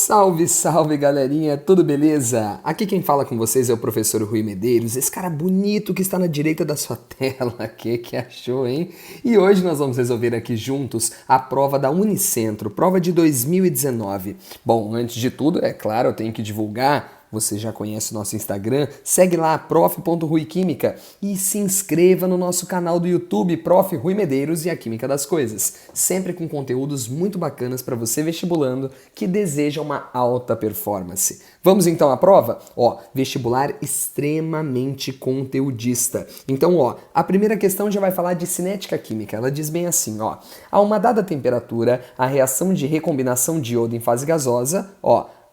Salve, salve galerinha, tudo beleza? Aqui quem fala com vocês é o professor Rui Medeiros, esse cara bonito que está na direita da sua tela, que achou, hein? E hoje nós vamos resolver aqui juntos a prova da Unicentro, prova de 2019. Bom, antes de tudo, é claro, eu tenho que divulgar. Você já conhece o nosso Instagram? Segue lá, prof.ruiquímica e se inscreva no nosso canal do YouTube, Prof. Rui Medeiros e a Química das Coisas. Sempre com conteúdos muito bacanas para você vestibulando que deseja uma alta performance. Vamos então à prova? Vestibular extremamente conteudista. Então, a primeira questão já vai falar de cinética química. Ela diz bem assim, a uma dada temperatura, a reação de recombinação de iodo em fase gasosa,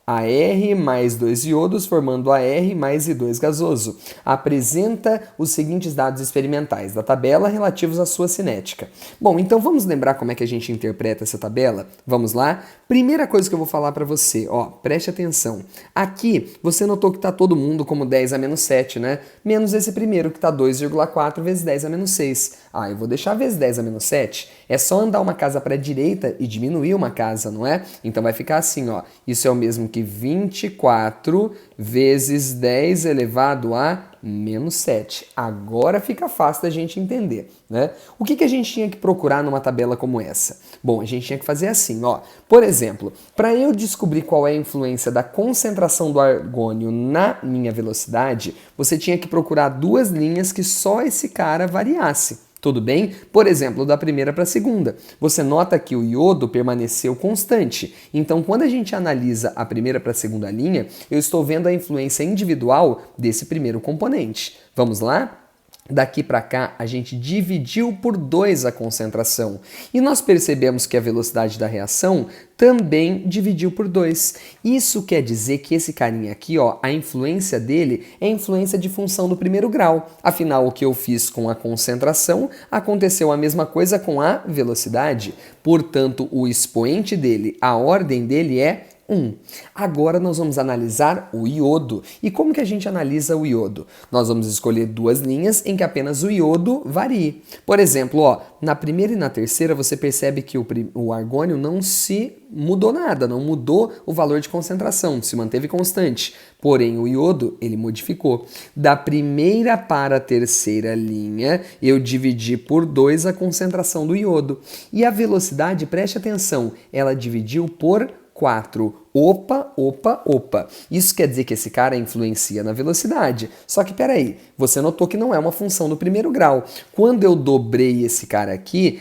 AR mais 2 iodos formando AR mais I2 gasoso. Apresenta os seguintes dados experimentais da tabela relativos à sua cinética. Bom, então vamos lembrar como é que a gente interpreta essa tabela? Vamos lá? Primeira coisa que eu vou falar para você, preste atenção. Aqui, você notou que está todo mundo como 10 a menos 7, né? Menos esse primeiro que está 2,4 vezes 10 a menos 6. Eu vou deixar vezes 10 a menos 7. É só andar uma casa para a direita e diminuir uma casa, não é? Então vai ficar assim, Isso é o mesmo que 24 vezes 10 elevado a menos 7. Agora fica fácil da gente entender, né? O que a gente tinha que procurar numa tabela como essa? Bom, a gente tinha que fazer assim, Por exemplo, para eu descobrir qual é a influência da concentração do argônio na minha velocidade, você tinha que procurar duas linhas que só esse cara variasse. Tudo bem? Por exemplo, da primeira para a segunda. Você nota que o iodo permaneceu constante. Então, quando a gente analisa a primeira para a segunda linha, eu estou vendo a influência individual desse primeiro componente. Vamos lá? Daqui para cá, a gente dividiu por 2 a concentração. E nós percebemos que a velocidade da reação também dividiu por 2. Isso quer dizer que esse carinha aqui, a influência dele é a influência de função do primeiro grau. Afinal, o que eu fiz com a concentração, aconteceu a mesma coisa com a velocidade. Portanto, o expoente dele, a ordem dele é 1. Agora nós vamos analisar o iodo. E como que a gente analisa o iodo? Nós vamos escolher duas linhas em que apenas o iodo varie. Por exemplo, na primeira e na terceira você percebe que o argônio não se mudou nada, não mudou o valor de concentração, se manteve constante. Porém, o iodo, ele modificou. Da primeira para a terceira linha, eu dividi por 2 a concentração do iodo. E a velocidade, preste atenção, ela dividiu por 4. Opa. Isso quer dizer que esse cara influencia na velocidade. Só que peraí, você notou que não é uma função do primeiro grau. Quando eu dobrei esse cara aqui,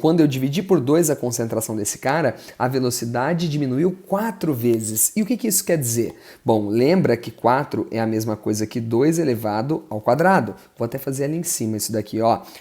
quando eu dividi por 2 a concentração desse cara, a velocidade diminuiu 4 vezes. E o que isso quer dizer? Bom, lembra que 4 é a mesma coisa que 2 elevado ao quadrado. Vou até fazer ali em cima isso daqui,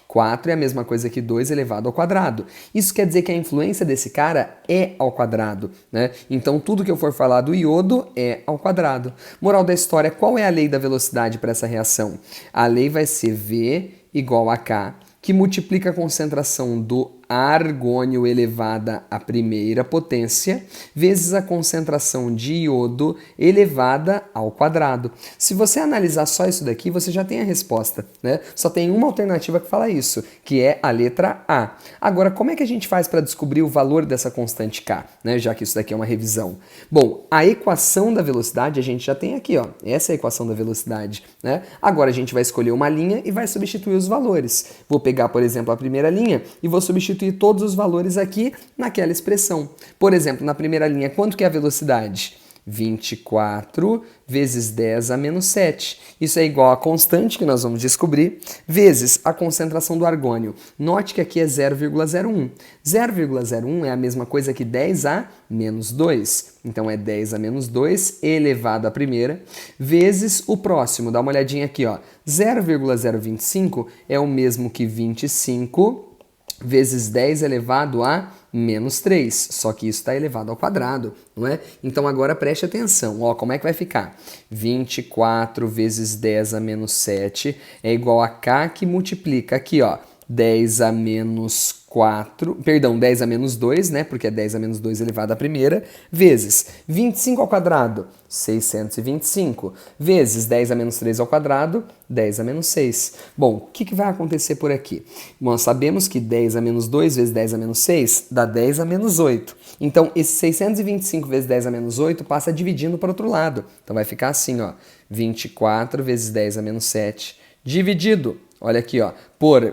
4 é a mesma coisa que 2 elevado ao quadrado. Isso quer dizer que a influência desse cara é ao quadrado, né? Então, tudo que eu for falar do iodo é ao quadrado. Moral da história, qual é a lei da velocidade para essa reação? A lei vai ser V igual a K, que multiplica a concentração do argônio elevada à primeira potência, vezes a concentração de iodo elevada ao quadrado. Se você analisar só isso daqui, você já tem a resposta, né? Só tem uma alternativa que fala isso, que é a letra A. Agora, como é que a gente faz para descobrir o valor dessa constante K, né? Já que isso daqui é uma revisão. Bom, a equação da velocidade a gente já tem aqui, Essa é a equação da velocidade, né? Agora a gente vai escolher uma linha e vai substituir os valores. Vou pegar, por exemplo, a primeira linha e vou substituir todos os valores aqui naquela expressão. Por exemplo, na primeira linha, quanto que é a velocidade? 24 vezes 10 a menos 7. Isso é igual a constante, que nós vamos descobrir, vezes a concentração do argônio. Note que aqui é 0,01. 0,01 é a mesma coisa que 10 a menos 2. Então, é 10 a menos 2 elevado à primeira, vezes o próximo. Dá uma olhadinha aqui, 0,025 é o mesmo que 25 vezes 10 elevado a menos 3, só que isso está elevado ao quadrado, não é? Então agora preste atenção, como é que vai ficar? 24 vezes 10 a menos 7 é igual a K que multiplica aqui, 10 a menos 4, perdão, 10 a menos 2, né, porque é 10 a menos 2 elevado à primeira, vezes 25 ao quadrado, 625, vezes 10 a menos 3 ao quadrado, 10 a menos 6. Bom, o que vai acontecer por aqui? Nós sabemos que 10 a menos 2 vezes 10 a menos 6 dá 10 a menos 8. Então, esse 625 vezes 10 a menos 8 passa dividindo para o outro lado. Então, vai ficar assim, ó, 24 vezes 10 a menos 7, dividido, olha aqui, ó, por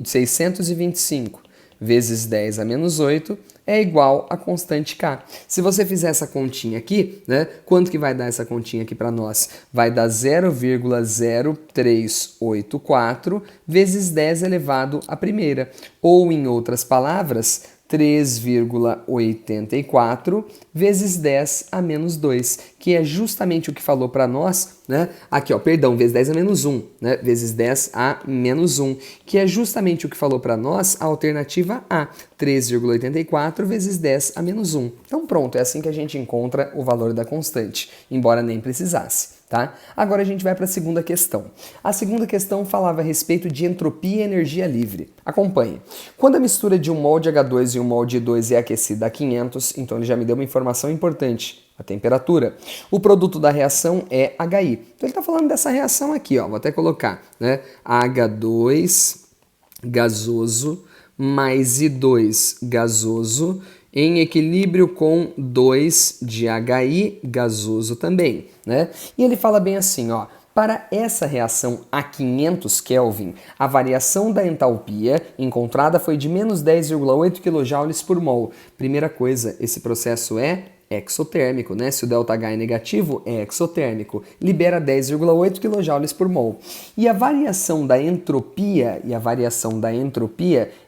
625 vezes 10 a menos 8 é igual a constante K. Se você fizer essa continha aqui, né, quanto que vai dar essa continha aqui para nós? Vai dar 0,0384 vezes 10 elevado à primeira. Ou, em outras palavras, 3,84 vezes 10 a menos 2, que é justamente o que falou para nós, né? Aqui, ó, perdão, vezes 10 a menos 1, né? Vezes 10 a menos 1, que é justamente o que falou para nós a alternativa A, 3,84 vezes 10 a menos 1. Então pronto, é assim que a gente encontra o valor da constante, embora nem precisasse. Tá? Agora a gente vai para a segunda questão. A segunda questão falava a respeito de entropia e energia livre. Acompanhe. Quando a mistura de um mol de H2 e um mol de 2 é aquecida a 500, então ele já me deu uma informação importante, a temperatura. O produto da reação é HI. Então ele está falando dessa reação aqui, ó. Vou até colocar, né? H2 gasoso mais I2 gasoso em equilíbrio com 2 de HI gasoso também, né? E ele fala bem assim, ó, para essa reação a 500 Kelvin, a variação da entalpia encontrada foi de menos 10,8 kJ por mol. Primeira coisa, esse processo é exotérmico, né? Se o ΔH é negativo, é exotérmico. Libera 10,8 kJ por mol. E a variação da entropia,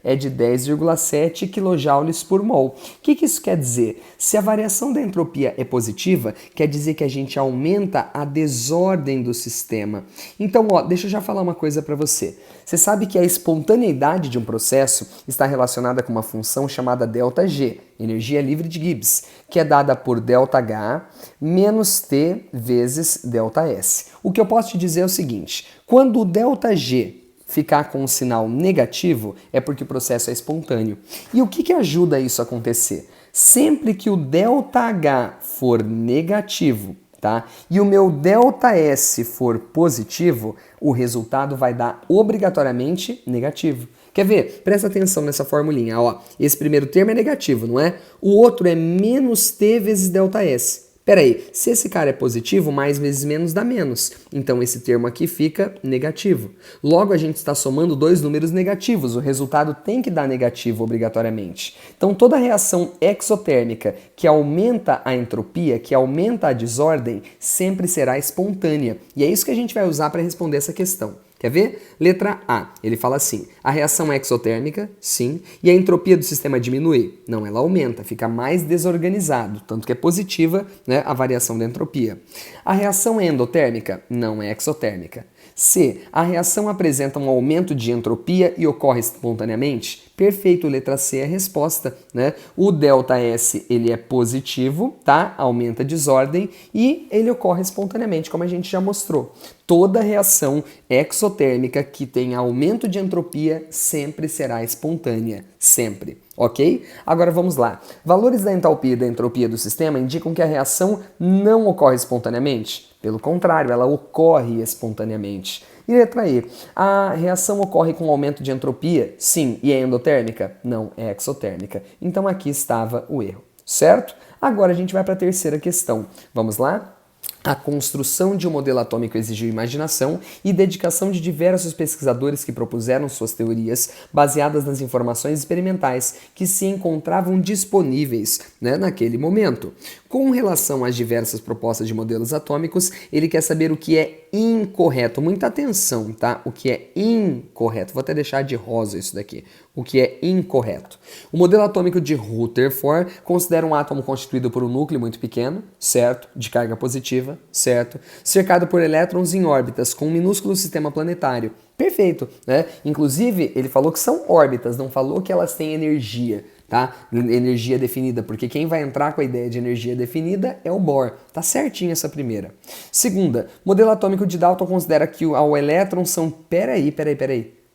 é de 10,7 kJ por mol. O que isso quer dizer? Se a variação da entropia é positiva, quer dizer que a gente aumenta a desordem do sistema. Então, ó, deixa eu já falar uma coisa para você. Você sabe que a espontaneidade de um processo está relacionada com uma função chamada ΔG, energia livre de Gibbs, que é dada por ΔH menos T vezes ΔS. O que eu posso te dizer é o seguinte, quando o ΔG ficar com um sinal negativo, é porque o processo é espontâneo. E o que ajuda isso a acontecer? Sempre que o ΔH for negativo, tá? E o meu ΔS for positivo, o resultado vai dar obrigatoriamente negativo. Quer ver? Presta atenção nessa formulinha, ó. Esse primeiro termo é negativo, não é? O outro é menos T vezes ΔS. Pera aí, se esse cara é positivo, mais vezes menos dá menos. Então esse termo aqui fica negativo. Logo a gente está somando dois números negativos, o resultado tem que dar negativo obrigatoriamente. Então toda reação exotérmica que aumenta a entropia, que aumenta a desordem, sempre será espontânea. E é isso que a gente vai usar para responder essa questão. Quer ver? Letra A, ele fala assim, a reação é exotérmica, sim, e a entropia do sistema diminui? Não, ela aumenta, fica mais desorganizado, tanto que é positiva, né, a variação da entropia. A reação é endotérmica? Não, é exotérmica. C, a reação apresenta um aumento de entropia e ocorre espontaneamente? Perfeito, letra C é a resposta, né? O ΔS, ele é positivo, tá? Aumenta a desordem e ele ocorre espontaneamente, como a gente já mostrou. Toda reação exotérmica que tem aumento de entropia sempre será espontânea, sempre, ok? Agora vamos lá. Valores da entalpia e da entropia do sistema indicam que a reação não ocorre espontaneamente. Pelo contrário, ela ocorre espontaneamente. E letra E, a reação ocorre com aumento de entropia? Sim. E é endotérmica? Não, é exotérmica. Então aqui estava o erro, certo? Agora a gente vai para a terceira questão. Vamos lá? A construção de um modelo atômico exigiu imaginação e dedicação de diversos pesquisadores que propuseram suas teorias baseadas nas informações experimentais que se encontravam disponíveis, né, naquele momento. Com relação às diversas propostas de modelos atômicos, ele quer saber o que é incorreto. Muita atenção, tá? O que é incorreto. Vou até deixar de rosa isso daqui. O que é incorreto. O modelo atômico de Rutherford considera um átomo constituído por um núcleo muito pequeno, certo? De carga positiva, certo? Cercado por elétrons em órbitas com um minúsculo sistema planetário. Perfeito, né? Inclusive, ele falou que são órbitas, não falou que elas têm energia, tá? Energia definida, porque quem vai entrar com a ideia de energia definida é o Bohr. Tá certinho essa primeira. Segunda, modelo atômico de Dalton considera que ao elétron são... Peraí.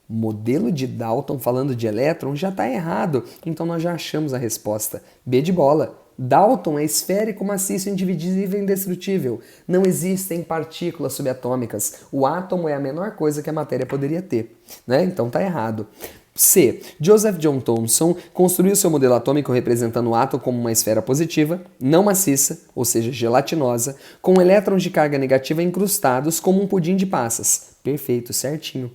Modelo de Dalton falando de elétron já está errado, então nós já achamos a resposta. B de bola. Dalton é esférico, maciço, indivisível e indestrutível. Não existem partículas subatômicas. O átomo é a menor coisa que a matéria poderia ter, né? Então tá errado. C. Joseph John Thomson construiu seu modelo atômico representando o átomo como uma esfera positiva, não maciça, ou seja, gelatinosa, com elétrons de carga negativa incrustados como um pudim de passas. Perfeito, certinho.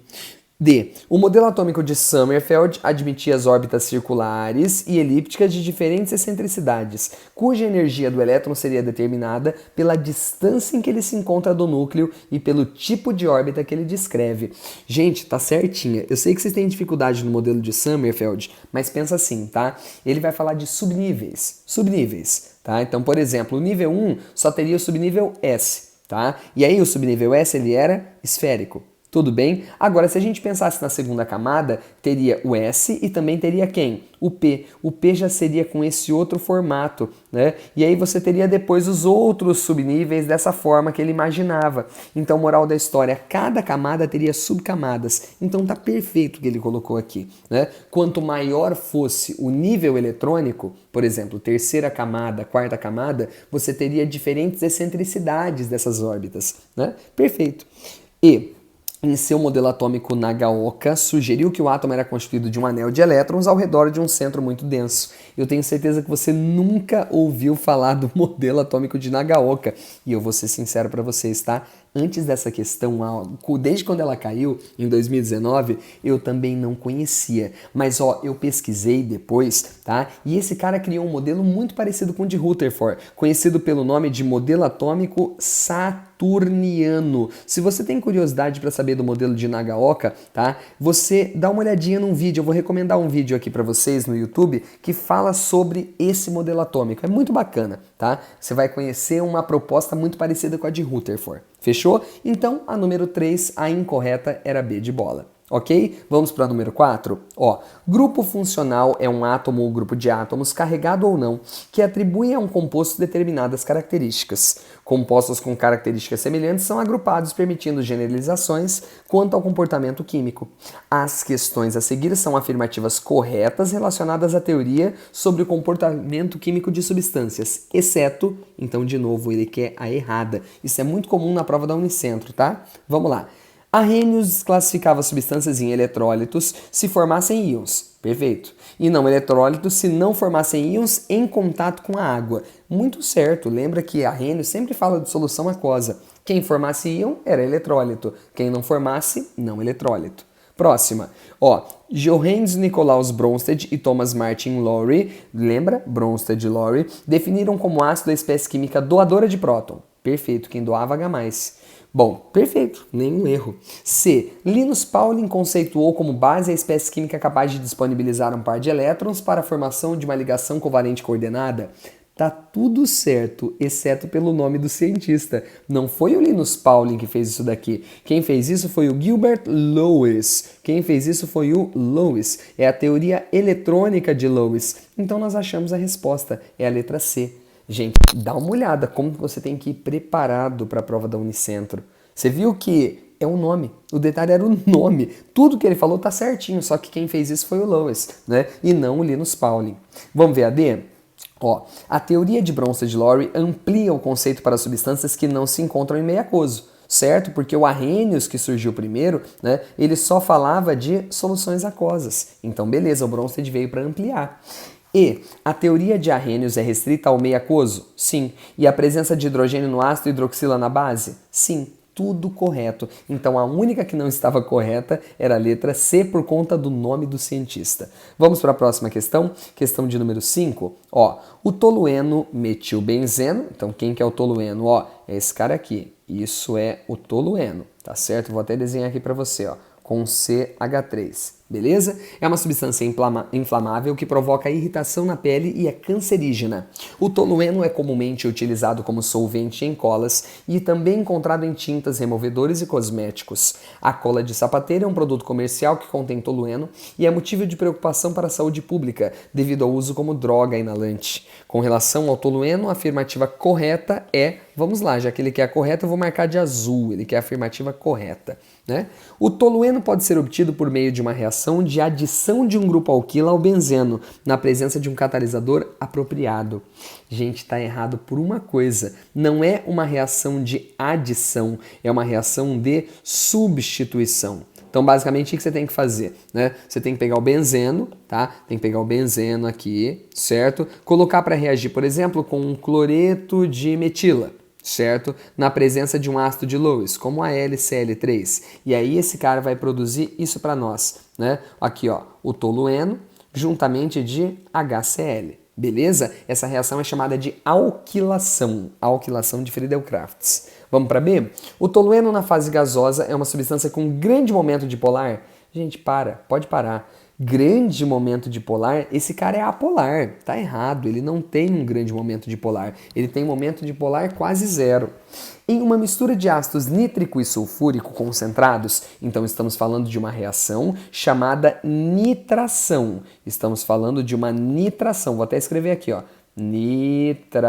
D. O modelo atômico de Sommerfeld admitia as órbitas circulares e elípticas de diferentes excentricidades, cuja energia do elétron seria determinada pela distância em que ele se encontra do núcleo e pelo tipo de órbita que ele descreve. Gente, tá certinha. Eu sei que vocês têm dificuldade no modelo de Sommerfeld, mas pensa assim, tá? Ele vai falar de subníveis. Subníveis, tá? Então, por exemplo, o nível 1 só teria o subnível S, tá? E aí o subnível S ele era esférico. Tudo bem? Agora, se a gente pensasse na segunda camada, teria o S e também teria quem? O P. O P já seria com esse outro formato, né? E aí você teria depois os outros subníveis dessa forma que ele imaginava. Então, moral da história, cada camada teria subcamadas. Então, tá perfeito o que ele colocou aqui, né? Quanto maior fosse o nível eletrônico, por exemplo, terceira camada, quarta camada, você teria diferentes excentricidades dessas órbitas, né? Perfeito. E em seu modelo atômico, Nagaoka sugeriu que o átomo era constituído de um anel de elétrons ao redor de um centro muito denso. Eu tenho certeza que você nunca ouviu falar do modelo atômico de Nagaoka. E eu vou ser sincero para vocês, tá? Antes dessa questão, desde quando ela caiu, em 2019, eu também não conhecia. Mas, ó, eu pesquisei depois, tá? E esse cara criou um modelo muito parecido com o de Rutherford, conhecido pelo nome de modelo atômico saturniano. Se você tem curiosidade para saber do modelo de Nagaoka, tá? Você dá uma olhadinha num vídeo, eu vou recomendar um vídeo aqui para vocês no YouTube que fala sobre esse modelo atômico. É muito bacana, tá? Você vai conhecer uma proposta muito parecida com a de Rutherford. Fechou? Então, a número 3, a incorreta, era B de bola. Ok? Vamos para a número 4. Ó, grupo funcional é um átomo ou grupo de átomos, carregado ou não, que atribui a um composto determinadas características. Compostos com características semelhantes são agrupados, permitindo generalizações quanto ao comportamento químico. As questões a seguir são afirmativas corretas relacionadas à teoria sobre o comportamento químico de substâncias, exceto, então de novo ele quer a errada. Isso é muito comum na prova da Unicentro, tá? Vamos lá. Arrhenius classificava substâncias em eletrólitos se formassem íons. Perfeito. E não eletrólitos se não formassem íons em contato com a água. Muito certo. Lembra que Arrhenius sempre fala de solução aquosa. Quem formasse íon era eletrólito. Quem não formasse, não eletrólito. Próxima. Ó, Johannes Nicolaus Bronsted e Thomas Martin Lowry, lembra? Bronsted e Lowry, definiram como ácido a espécie química doadora de próton. Perfeito. Quem doava H+. Bom, perfeito, nenhum erro. C. Linus Pauling conceituou como base a espécie química capaz de disponibilizar um par de elétrons para a formação de uma ligação covalente coordenada. Tá tudo certo, exceto pelo nome do cientista. Não foi o Linus Pauling que fez isso daqui. Quem fez isso foi o Gilbert Lewis. Quem fez isso foi o Lewis. É a teoria eletrônica de Lewis. Então nós achamos a resposta, é a letra C. Gente, dá uma olhada como você tem que ir preparado para a prova da Unicentro. Você viu que é o nome, o detalhe era o nome. Tudo que ele falou tá certinho, só que quem fez isso foi o Lewis, né? E não o Linus Pauling. Vamos ver a D? Ó, a teoria de Bronsted-Lowry amplia o conceito para substâncias que não se encontram em meio aquoso, certo? Porque o Arrhenius, que surgiu primeiro, né, ele só falava de soluções aquosas. Então, beleza, o Bronsted veio para ampliar. E a teoria de Arrhenius é restrita ao meio aquoso? Sim. E a presença de hidrogênio no ácido e hidroxila na base? Sim. Tudo correto. Então a única que não estava correta era a letra C por conta do nome do cientista. Vamos para a próxima questão, questão de número 5. Ó, o tolueno metilbenzeno, então quem que é o tolueno? Ó, é esse cara aqui. Isso é o tolueno, tá certo? Vou até desenhar aqui para você, ó, com CH3. Beleza? É uma substância inflamável que provoca irritação na pele e é cancerígena. O tolueno é comumente utilizado como solvente em colas e também encontrado em tintas, removedores e cosméticos. A cola de sapateiro é um produto comercial que contém tolueno e é motivo de preocupação para a saúde pública devido ao uso como droga inalante. Com relação ao tolueno, a afirmativa correta é, vamos lá, já que ele quer a correta, eu vou marcar de azul, ele quer a afirmativa correta. Né? O tolueno pode ser obtido por meio de uma reação de adição de um grupo alquila ao benzeno, na presença de um catalisador apropriado. Gente, está errado por uma coisa. Não é uma reação de adição, é uma reação de substituição. Então, basicamente, o que você tem que fazer? Né? Você tem que pegar o benzeno, tá? Tem que pegar o benzeno aqui, certo? Colocar para reagir, por exemplo, com um cloreto de metila. Certo? Na presença de um ácido de Lewis, como a LCl3. E aí esse cara vai produzir isso para nós, né? Aqui, ó, o tolueno juntamente de HCl. Beleza? Essa reação é chamada de alquilação de Friedel-Crafts. Vamos para B? O tolueno na fase gasosa é uma substância com grande momento dipolar. Gente, pode parar. Grande momento dipolar, esse cara é apolar, tá errado, ele não tem um grande momento dipolar, ele tem momento dipolar quase zero. Em uma mistura de ácidos nítrico e sulfúrico concentrados, então estamos falando de uma reação chamada nitração. Estamos falando de uma nitração, vou até escrever aqui, ó, nitração.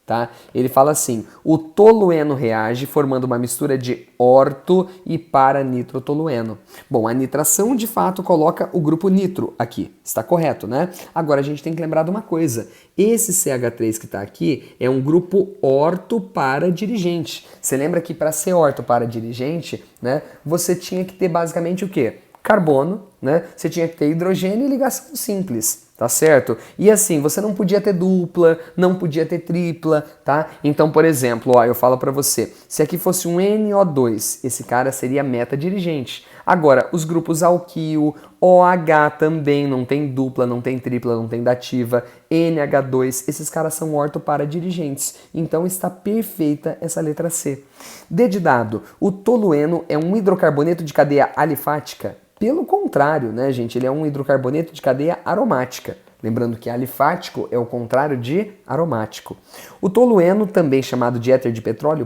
Tá? Ele fala assim, o tolueno reage formando uma mistura de orto e para-nitrotolueno. Bom, a nitração de fato coloca o grupo nitro aqui, está correto, né? Agora a gente tem que lembrar de uma coisa, esse CH3 que está aqui é um grupo orto para dirigente. Você lembra que para ser orto para dirigente, né, você tinha que ter basicamente o quê? Carbono, né? Você tinha que ter hidrogênio e ligação simples. Tá certo? E assim, você não podia ter dupla, não podia ter tripla, tá? Então, por exemplo, ó, eu falo pra você, se aqui fosse um NO2, esse cara seria meta-dirigente. Agora, os grupos alquil, OH também não tem dupla, não tem tripla, não tem dativa, NH2, esses caras são orto-para-dirigentes. Então está perfeita essa letra C. D de dado, o tolueno é um hidrocarboneto de cadeia alifática. Pelo contrário, né, gente? Ele é um hidrocarboneto de cadeia aromática. Lembrando que alifático é o contrário de aromático. O tolueno, também chamado de éter de petróleo,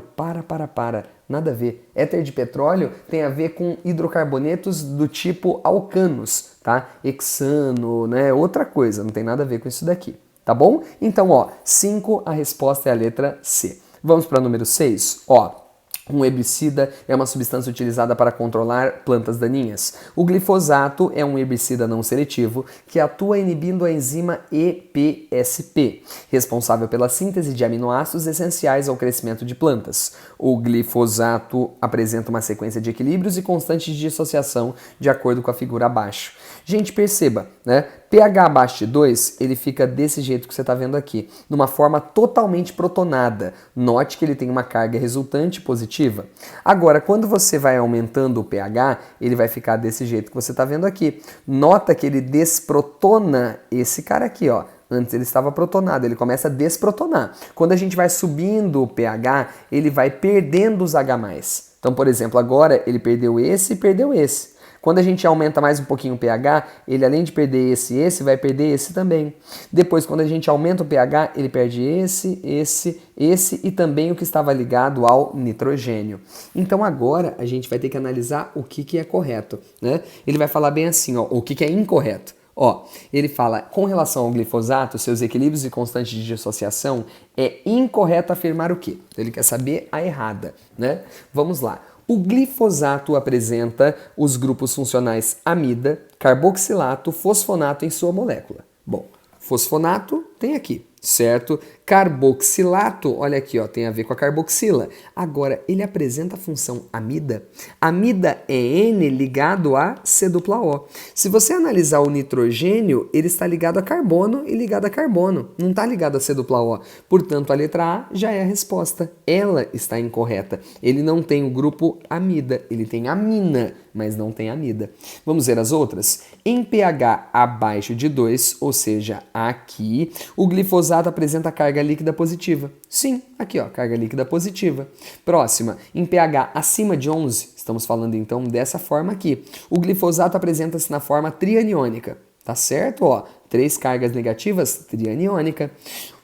nada a ver. Éter de petróleo tem a ver com hidrocarbonetos do tipo alcanos, tá? Hexano, né? Outra coisa, não tem nada a ver com isso daqui, tá bom? Então, ó, 5, a resposta é a letra C. Vamos para o número 6, ó. Um herbicida é uma substância utilizada para controlar plantas daninhas. O glifosato é um herbicida não seletivo que atua inibindo a enzima EPSP, responsável pela síntese de aminoácidos essenciais ao crescimento de plantas. O glifosato apresenta uma sequência de equilíbrios e constantes de dissociação de acordo com a figura abaixo. Gente, perceba, né? pH abaixo de 2, ele fica desse jeito que você está vendo aqui, numa forma totalmente protonada. Note que ele tem uma carga resultante positiva. Agora, quando você vai aumentando o pH, ele vai ficar desse jeito que você está vendo aqui. Nota que ele desprotona esse cara aqui, ó. Antes ele estava protonado, ele começa a desprotonar. Quando a gente vai subindo o pH, ele vai perdendo os H+. Então, por exemplo, agora ele perdeu esse e perdeu esse. Quando a gente aumenta mais um pouquinho o pH, ele além de perder esse, vai perder esse também. Depois, quando a gente aumenta o pH, ele perde esse e também o que estava ligado ao nitrogênio. Então agora a gente vai ter que analisar o que é correto, né? Ele vai falar bem assim, ó, o que é incorreto. Ó, ele fala, com relação ao glifosato, seus equilíbrios e constantes de dissociação, é incorreto afirmar o quê? Então, ele quer saber a errada, né? Vamos lá. O glifosato apresenta os grupos funcionais amida, carboxilato, fosfonato em sua molécula. Bom, fosfonato tem aqui, certo? Carboxilato, olha aqui, ó, tem a ver com a carboxila. Agora, ele apresenta a função amida. Amida é N ligado a C-O. Se você analisar o nitrogênio, ele está ligado a carbono e ligado a carbono. Não está ligado a C-O. Portanto, a letra A já é a resposta. Ela está incorreta. Ele não tem o grupo amida, ele tem amina, mas não tem amida. Vamos ver as outras? Em pH abaixo de 2, ou seja, aqui, o glifosato apresenta carga carga líquida positiva. Sim, aqui ó, carga líquida positiva. Próxima, em pH acima de 11, estamos falando então dessa forma aqui. O glifosato apresenta-se na forma trianiônica, tá certo? Ó, 3 cargas negativas, trianiônica.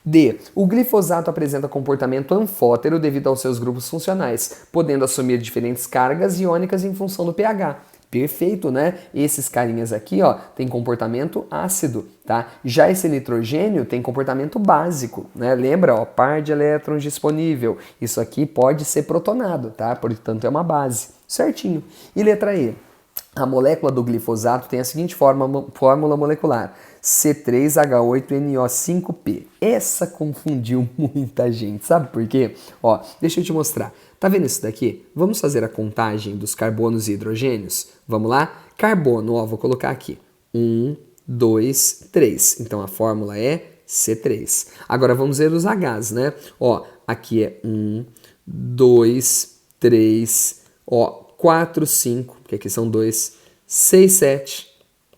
D. O glifosato apresenta comportamento anfótero devido aos seus grupos funcionais, podendo assumir diferentes cargas iônicas em função do pH. Perfeito, né? Esses carinhas aqui, ó, tem comportamento ácido, tá? Já esse nitrogênio tem comportamento básico, né? Lembra, ó, par de elétrons disponível. Isso aqui pode ser protonado, tá? Portanto, é uma base. Certinho. E letra E. A molécula do glifosato tem a seguinte fórmula molecular: C3H8NO5P. Essa confundiu muita gente, sabe por quê? Ó, deixa eu te mostrar. Tá vendo isso daqui? Vamos fazer a contagem dos carbonos e hidrogênios? Vamos lá? Carbono, ó, vou colocar aqui. 1, 2, 3. Então a fórmula é C3. Agora vamos ver os Hs, né? Ó, aqui é 1, 2, 3, ó, 4, 5, porque aqui são 2, 6, 7,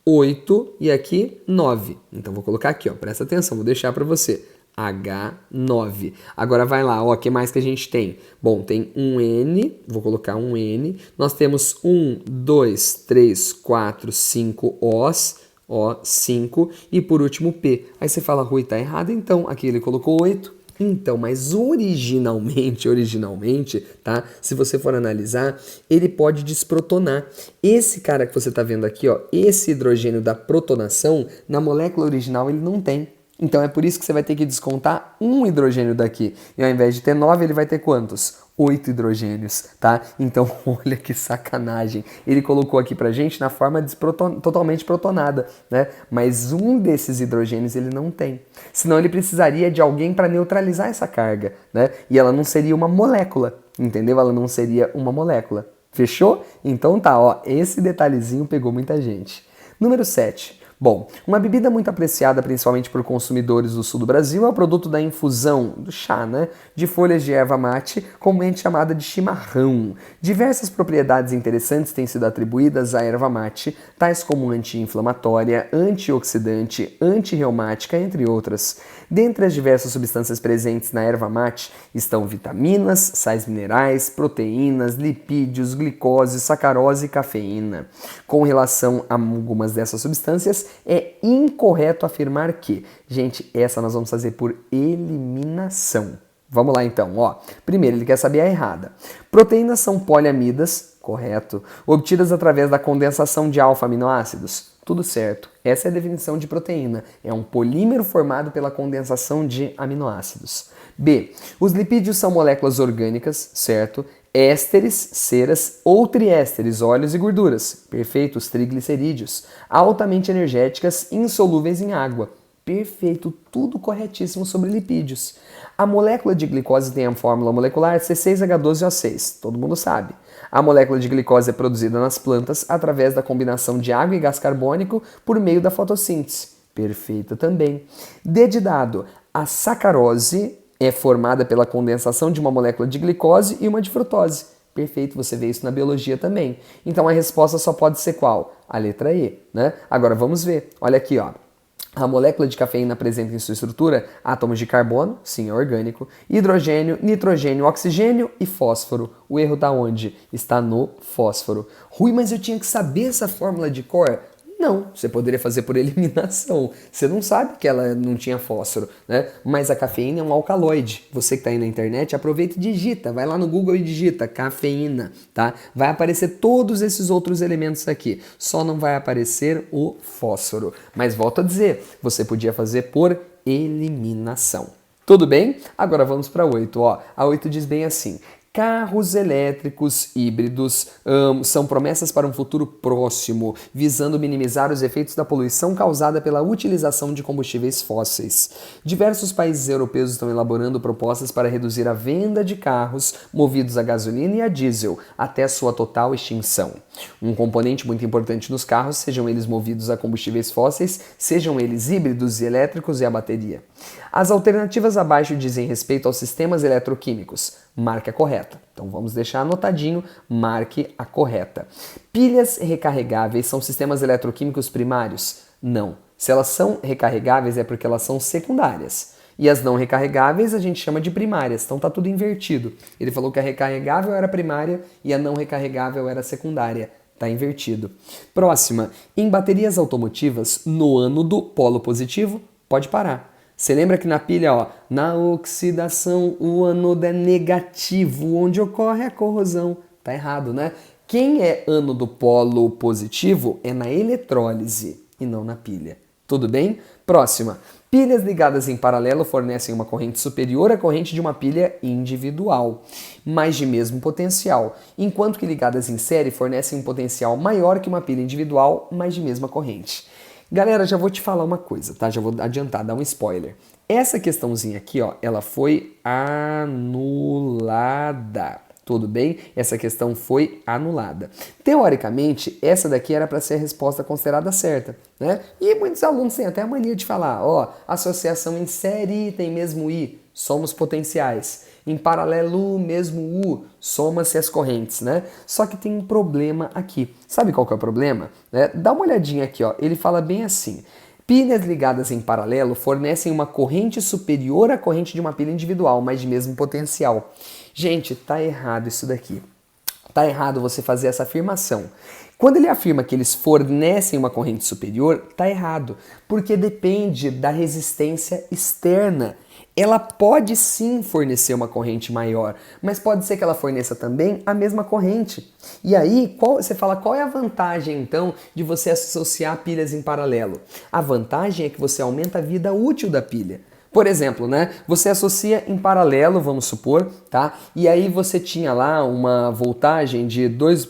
8 e aqui 9. Então vou colocar aqui, ó, presta atenção, vou deixar para você. H9. Agora vai lá, ó, o que mais que a gente tem? Bom, tem um N, vou colocar um N. Nós temos 1, 2, 3, 4, 5 Os, ó, 5. E por último P. Aí você fala, Rui, tá errado então. Aqui ele colocou 8. Então, mas originalmente, tá? Se você for analisar, ele pode desprotonar. Esse cara que você tá vendo aqui, ó, esse hidrogênio da protonação, na molécula original ele não tem. Então é por isso que você vai ter que descontar um hidrogênio daqui. E ao invés de ter 9, ele vai ter quantos? 8 hidrogênios, tá? Então olha que sacanagem. Ele colocou aqui pra gente na forma totalmente protonada, né? Mas um desses hidrogênios ele não tem. Senão ele precisaria de alguém para neutralizar essa carga, né? E ela não seria uma molécula, entendeu? Ela não seria uma molécula. Fechou? Então tá, ó, esse detalhezinho pegou muita gente. Número 7. Bom, uma bebida muito apreciada principalmente por consumidores do sul do Brasil é o produto da infusão, do chá, né, de folhas de erva mate, comumente chamada de chimarrão. Diversas propriedades interessantes têm sido atribuídas à erva mate, tais como anti-inflamatória, antioxidante, antirreumática, entre outras. Dentre as diversas substâncias presentes na erva mate estão vitaminas, sais minerais, proteínas, lipídios, glicose, sacarose e cafeína. Com relação a algumas dessas substâncias, é incorreto afirmar que, gente, essa nós vamos fazer por eliminação. Vamos lá então, ó. Primeiro, ele quer saber a errada. Proteínas são poliamidas, correto, obtidas através da condensação de alfa-aminoácidos. Tudo certo. Essa é a definição de proteína. É um polímero formado pela condensação de aminoácidos. B. Os lipídios são moléculas orgânicas, certo? Ésteres, ceras ou triésteres, óleos e gorduras. Perfeito, os triglicerídeos. Altamente energéticas, insolúveis em água. Perfeito, tudo corretíssimo sobre lipídios. A molécula de glicose tem a fórmula molecular C6H12O6, todo mundo sabe. A molécula de glicose é produzida nas plantas através da combinação de água e gás carbônico por meio da fotossíntese. Perfeito também. D de dado, a sacarose é formada pela condensação de uma molécula de glicose e uma de frutose. Perfeito, você vê isso na biologia também. Então a resposta só pode ser qual? A letra E, né? Agora vamos ver. Olha aqui, ó. A molécula de cafeína apresenta em sua estrutura átomos de carbono, sim, é orgânico, hidrogênio, nitrogênio, oxigênio e fósforo. O erro está onde? Está no fósforo. Rui, mas eu tinha que saber essa fórmula de cor? Não, você poderia fazer por eliminação. Você não sabe que ela não tinha fósforo, né? Mas a cafeína é um alcaloide. Você que está aí na internet, aproveita e digita. Vai lá no Google e digita cafeína, tá? Vai aparecer todos esses outros elementos aqui. Só não vai aparecer o fósforo. Mas volto a dizer, você podia fazer por eliminação. Tudo bem? Agora vamos para 8. Ó, a 8 diz bem assim: carros elétricos híbridos são promessas para um futuro próximo, visando minimizar os efeitos da poluição causada pela utilização de combustíveis fósseis. Diversos países europeus estão elaborando propostas para reduzir a venda de carros movidos a gasolina e a diesel até sua total extinção. Um componente muito importante nos carros, sejam eles movidos a combustíveis fósseis, sejam eles híbridos e elétricos, é a bateria. As alternativas abaixo dizem respeito aos sistemas eletroquímicos. Marque a correta. Então vamos deixar anotadinho, marque a correta. Pilhas recarregáveis são sistemas eletroquímicos primários? Não. Se elas são recarregáveis é porque elas são secundárias. E as não recarregáveis a gente chama de primárias, então tá tudo invertido. Ele falou que a recarregável era primária e a não recarregável era secundária. Tá invertido. Próxima, em baterias automotivas, no ânodo polo positivo, pode parar. Você lembra que na pilha, ó, na oxidação o ânodo é negativo, onde ocorre a corrosão. Tá errado, né? Quem é ânodo polo positivo é na eletrólise e não na pilha. Tudo bem? Próxima. Pilhas ligadas em paralelo fornecem uma corrente superior à corrente de uma pilha individual, mas de mesmo potencial, enquanto que ligadas em série fornecem um potencial maior que uma pilha individual, mas de mesma corrente. Galera, já vou te falar uma coisa, tá? Já vou adiantar, dar um spoiler. Essa questãozinha aqui, ó, ela foi anulada. Tudo bem? Essa questão foi anulada. Teoricamente, essa daqui era para ser a resposta considerada certa, né? E muitos alunos têm até a mania de falar, ó, associação em série tem mesmo I, somos potenciais. Em paralelo, mesmo U, soma-se as correntes, né? Só que tem um problema aqui. Sabe qual que é o problema? Dá uma olhadinha aqui, ó. Ele fala bem assim. Pilhas ligadas em paralelo fornecem uma corrente superior à corrente de uma pilha individual, mas de mesmo potencial. Gente, tá errado isso daqui. Tá errado você fazer essa afirmação. Quando ele afirma que eles fornecem uma corrente superior, tá errado, porque depende da resistência externa. Ela pode sim fornecer uma corrente maior, mas pode ser que ela forneça também a mesma corrente. E aí, você fala, qual é a vantagem então de você associar pilhas em paralelo? A vantagem é que você aumenta a vida útil da pilha. Por exemplo, né? Você associa em paralelo, vamos supor, tá? E aí você tinha lá uma voltagem de 2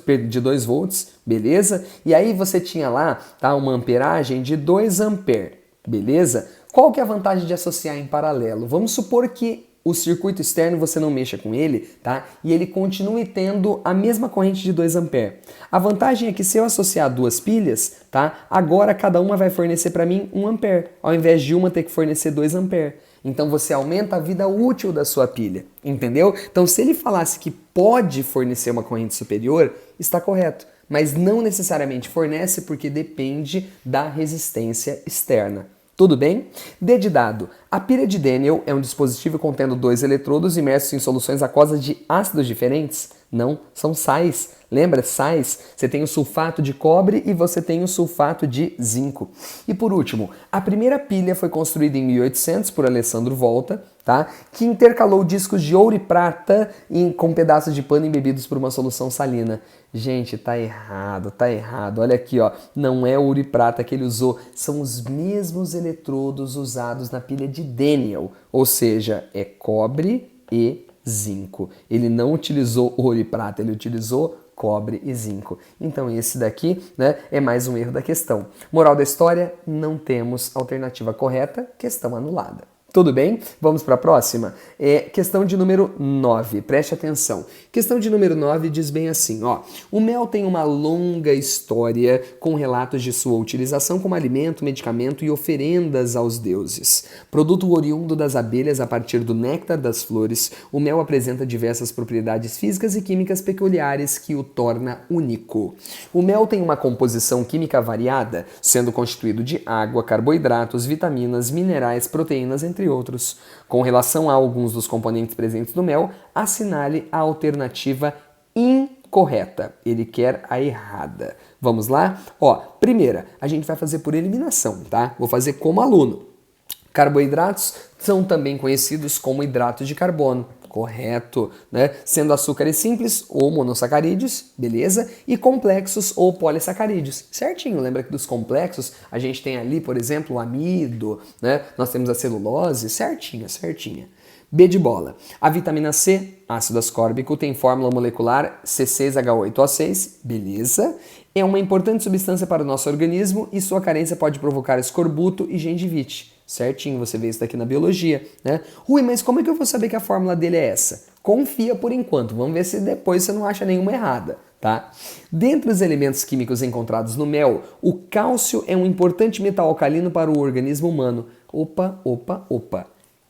volts, beleza? E aí você tinha lá, tá, uma amperagem de 2 ampere, beleza? Qual que é a vantagem de associar em paralelo? Vamos supor que o circuito externo você não mexa com ele, tá? E ele continue tendo a mesma corrente de 2 ampere. A vantagem é que se eu associar duas pilhas, tá? Agora cada uma vai fornecer para mim 1 ampere, ao invés de uma ter que fornecer 2 ampere. Então você aumenta a vida útil da sua pilha, entendeu? Então se ele falasse que pode fornecer uma corrente superior, está correto. Mas não necessariamente fornece porque depende da resistência externa. Tudo bem? D de dado. A pilha de Daniel é um dispositivo contendo 2 eletrodos imersos em soluções aquosas de ácidos diferentes? Não, são sais. Lembra? Sais. Você tem o sulfato de cobre e você tem o sulfato de zinco. E por último, a primeira pilha foi construída em 1800 por Alessandro Volta, tá? Que intercalou discos de ouro e prata com pedaços de pano embebidos por uma solução salina. Gente, tá errado, tá errado. Olha aqui, ó, não é ouro e prata que ele usou, são os mesmos eletrodos usados na pilha de Daniel, ou seja, é cobre e zinco. Ele não utilizou ouro e prata, ele utilizou cobre e zinco. Então esse daqui, né, é mais um erro da questão. Moral da história, não temos alternativa correta, questão anulada. Tudo bem? Vamos para a próxima? Questão de número 9, preste atenção. Questão de número 9 diz bem assim, ó. O mel tem uma longa história com relatos de sua utilização como alimento, medicamento e oferendas aos deuses. Produto oriundo das abelhas a partir do néctar das flores, o mel apresenta diversas propriedades físicas e químicas peculiares que o torna único. O mel tem uma composição química variada, sendo constituído de água, carboidratos, vitaminas, minerais, proteínas, entre outros. Com relação a alguns dos componentes presentes no mel, assinale a alternativa incorreta. Ele quer a errada. Vamos lá? Ó, primeira, a gente vai fazer por eliminação, tá? Vou fazer como aluno. Carboidratos são também conhecidos como hidratos de carbono. Correto, né? Sendo açúcares simples ou monossacarídeos, beleza? E complexos ou polissacarídeos, certinho. Lembra que dos complexos a gente tem ali, por exemplo, o amido, né? Nós temos a celulose, certinha, certinha. B de bola. A vitamina C, ácido ascórbico, tem fórmula molecular C6H8O6, beleza? É uma importante substância para o nosso organismo e sua carência pode provocar escorbuto e gengivite. Certinho, você vê isso daqui na biologia, né? Rui, mas como é que eu vou saber que a fórmula dele é essa? Confia por enquanto, vamos ver se depois você não acha nenhuma errada, tá? Dentre os elementos químicos encontrados no mel, o cálcio é um importante metal alcalino para o organismo humano. Opa, opa, opa.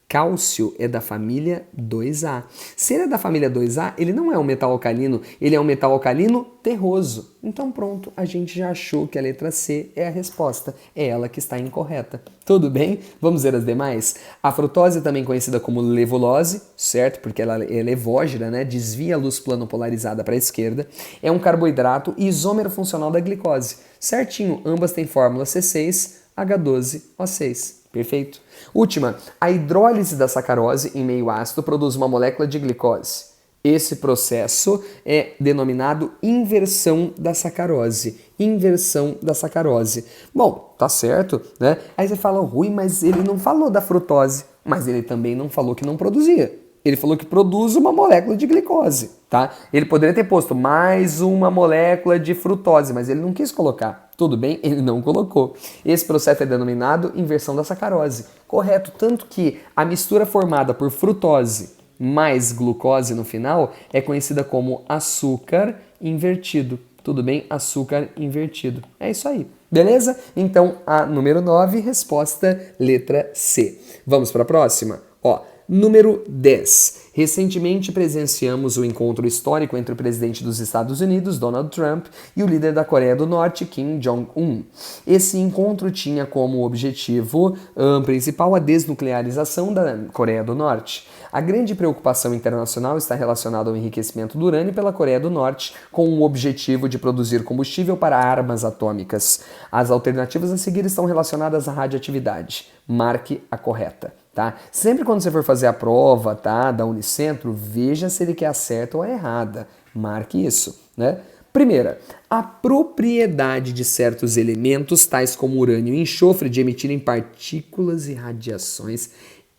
Cálcio é da família 2A. Se ele é da família 2A, ele não é um metal alcalino, ele é um metal alcalino terroso. Então pronto, a gente já achou que a letra C é a resposta. É ela que está incorreta. Tudo bem? Vamos ver as demais? A frutose, também conhecida como levulose, certo? Porque ela é levógena, né? Desvia a luz plano polarizada para a esquerda. É um carboidrato e isômero funcional da glicose. Certinho, ambas têm fórmula C6H12O6. Perfeito. Última, a hidrólise da sacarose em meio ácido produz uma molécula de glicose. Esse processo é denominado inversão da sacarose. Inversão da sacarose. Bom, tá certo, né? Aí você fala, Rui, mas ele não falou da frutose, mas ele também não falou que não produzia. Ele falou que produz uma molécula de glicose, tá? Ele poderia ter posto mais uma molécula de frutose, mas ele não quis colocar. Tudo bem? Ele não colocou. Esse processo é denominado inversão da sacarose. Correto, tanto que a mistura formada por frutose mais glucose no final é conhecida como açúcar invertido. Tudo bem? Açúcar invertido. É isso aí. Beleza? Então, a número 9, resposta letra C. Vamos para a próxima? Ó, número 10. Recentemente presenciamos o encontro histórico entre o presidente dos Estados Unidos, Donald Trump, e o líder da Coreia do Norte, Kim Jong-un. Esse encontro tinha como objetivo principal a desnuclearização da Coreia do Norte. A grande preocupação internacional está relacionada ao enriquecimento do urânio pela Coreia do Norte, com o objetivo de produzir combustível para armas atômicas. As alternativas a seguir estão relacionadas à radioatividade. Marque a correta. Tá? Sempre quando você for fazer a prova, tá, da Unicentro, veja se ele quer a certa ou a errada. Marque isso, né? Primeira, a propriedade de certos elementos, tais como urânio e enxofre, de emitirem partículas e radiações.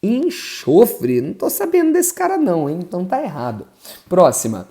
Enxofre? Não tô sabendo desse cara não, hein? Então tá errado. Próxima.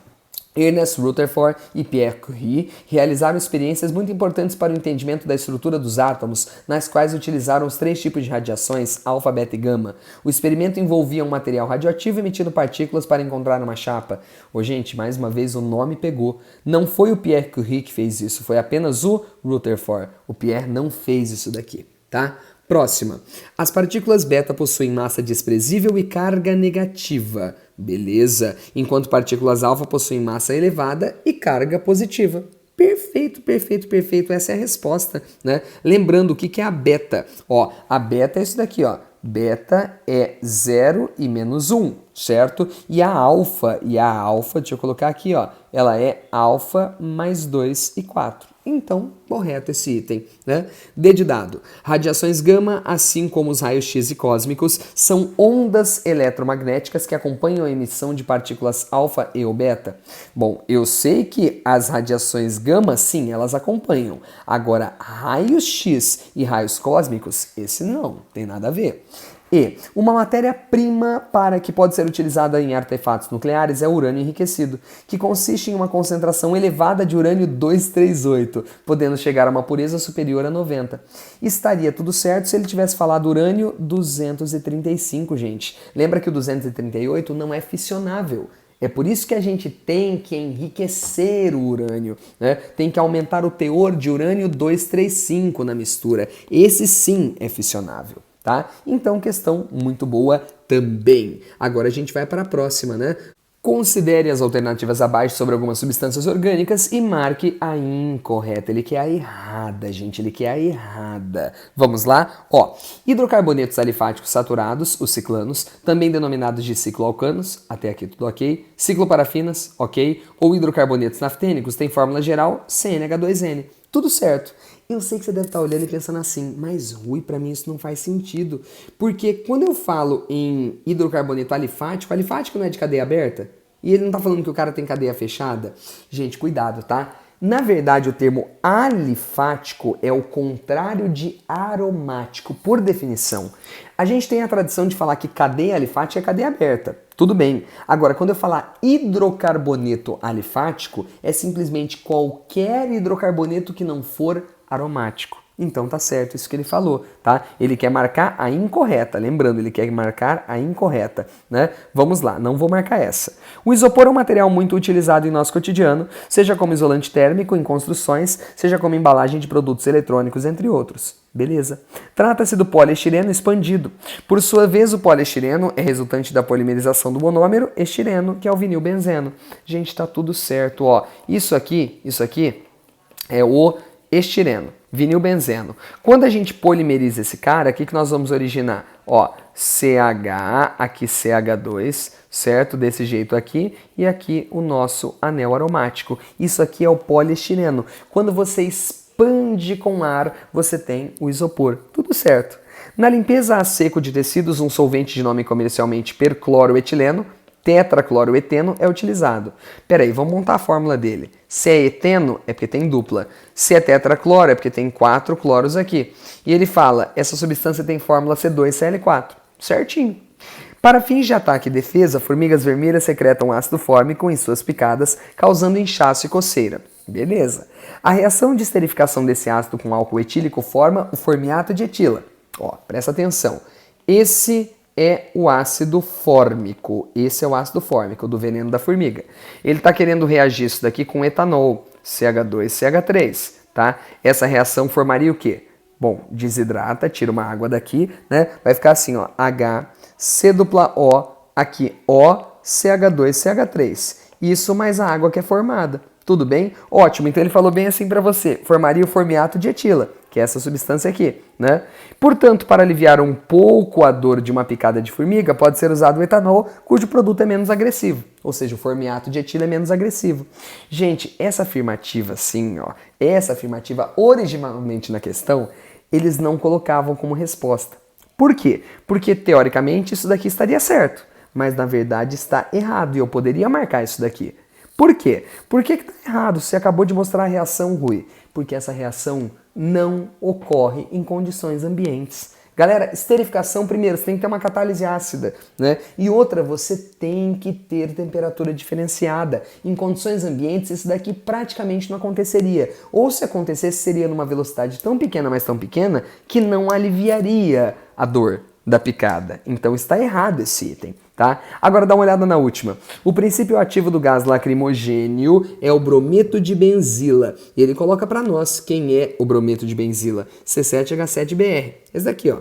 Ernest Rutherford e Pierre Curie realizaram experiências muito importantes para o entendimento da estrutura dos átomos, nas quais utilizaram os 3 tipos de radiações, alfa, beta e gama. O experimento envolvia um material radioativo emitindo partículas para encontrar uma chapa. Ô, gente, mais uma vez o nome pegou. Não foi o Pierre Curie que fez isso, foi apenas o Rutherford. O Pierre não fez isso daqui, tá? Próxima. As partículas beta possuem massa desprezível e carga negativa. Beleza. Enquanto partículas alfa possuem massa elevada e carga positiva. Perfeito, perfeito, perfeito. Essa é a resposta, né? Lembrando o que é a beta. Ó, a beta é isso daqui, ó. Beta é 0 e menos 1, certo? E a alfa, deixa eu colocar aqui, ó. Ela é alfa mais 2 e 4. Então, correto esse item, né? D de dado. Radiações gama, assim como os raios X e cósmicos, são ondas eletromagnéticas que acompanham a emissão de partículas alfa e ou beta. Bom, eu sei que as radiações gama, sim, elas acompanham. Agora, raios X e raios cósmicos, esse não, tem nada a ver. E uma matéria-prima para que pode ser utilizada em artefatos nucleares é o urânio enriquecido, que consiste em uma concentração elevada de urânio 238, podendo chegar a uma pureza superior a 90. Estaria tudo certo se ele tivesse falado urânio 235, gente. Lembra que o 238 não é fissionável. É por isso que a gente tem que enriquecer o urânio, né? Tem que aumentar o teor de urânio 235 na mistura. Esse sim é fissionável. Tá? Então, questão muito boa também. Agora a gente vai para a próxima, né? Considere as alternativas abaixo sobre algumas substâncias orgânicas e marque a incorreta. Ele quer a errada, gente. Ele quer a errada. Vamos lá? Ó, hidrocarbonetos alifáticos saturados, os ciclanos, também denominados de cicloalcanos, até aqui tudo ok. Cicloparafinas, ok. Ou hidrocarbonetos naftênicos, tem fórmula geral CnH2n. Tudo certo. Eu sei que você deve estar olhando e pensando assim, mas Rui, para mim isso não faz sentido. Porque quando eu falo em hidrocarboneto alifático, alifático não é de cadeia aberta? E ele não está falando que o cara tem cadeia fechada? Gente, cuidado, tá? Na verdade, o termo alifático é o contrário de aromático, por definição. A gente tem a tradição de falar que cadeia alifática é cadeia aberta. Tudo bem. Agora, quando eu falar hidrocarboneto alifático, é simplesmente qualquer hidrocarboneto que não for aromático. Então tá certo isso que ele falou, tá? Ele quer marcar a incorreta, lembrando, ele quer marcar a incorreta, né? Vamos lá, não vou marcar essa. O isopor é um material muito utilizado em nosso cotidiano, seja como isolante térmico em construções, seja como embalagem de produtos eletrônicos, entre outros. Beleza. Trata-se do poliestireno expandido. Por sua vez, o poliestireno é resultante da polimerização do monômero estireno, que é o vinilbenzeno. Gente, tá tudo certo, ó. Isso aqui é o estireno, vinilbenzeno. Quando a gente polimeriza esse cara, o que nós vamos originar? Ó, CH, aqui CH2, certo? Desse jeito aqui, e aqui o nosso anel aromático. Isso aqui é o poliestireno. Quando você expande com ar, você tem o isopor. Tudo certo. Na limpeza a seco de tecidos, um solvente de nome comercialmente percloroetileno, tetracloroeteno é utilizado. Peraí, vamos montar a fórmula dele. Se é eteno, é porque tem dupla. Se é tetracloro, é porque tem 4 cloros aqui. E ele fala, essa substância tem fórmula C2Cl4. Certinho. Para fins de ataque e defesa, formigas vermelhas secretam ácido fórmico em suas picadas, causando inchaço e coceira. Beleza. A reação de esterificação desse ácido com álcool etílico forma o formiato de etila. Ó, presta atenção. Esse é o ácido fórmico. Esse é o ácido fórmico do veneno da formiga. Ele está querendo reagir isso daqui com etanol, CH2CH3, tá? Essa reação formaria o quê? Bom, desidrata, tira uma água daqui, né? Vai ficar assim, ó, HCOO, aqui O, CH2CH3. Isso mais a água que é formada. Tudo bem? Ótimo, então ele falou bem assim para você. Formaria o formiato de etila, que é essa substância aqui, né? Portanto, para aliviar um pouco a dor de uma picada de formiga, pode ser usado o etanol, cujo produto é menos agressivo. Ou seja, o formiato de etila é menos agressivo. Gente, essa afirmativa sim, ó, essa afirmativa originalmente na questão, eles não colocavam como resposta. Por quê? Porque, teoricamente, isso daqui estaria certo, mas na verdade está errado e eu poderia marcar isso daqui. Por quê? Por que está errado? Você acabou de mostrar a reação, Rui. Porque essa reação não ocorre em condições ambientes. Galera, esterificação, primeiro, você tem que ter uma catálise ácida, né? E outra, você tem que ter temperatura diferenciada. Em condições ambientes, isso daqui praticamente não aconteceria. Ou se acontecesse, seria numa velocidade tão pequena, mas tão pequena, que não aliviaria a dor da picada. Então está errado esse item, tá? Agora dá uma olhada na última. O princípio ativo do gás lacrimogênio é o brometo de benzila. E ele coloca para nós quem é o brometo de benzila. C7H7Br. Esse daqui, ó.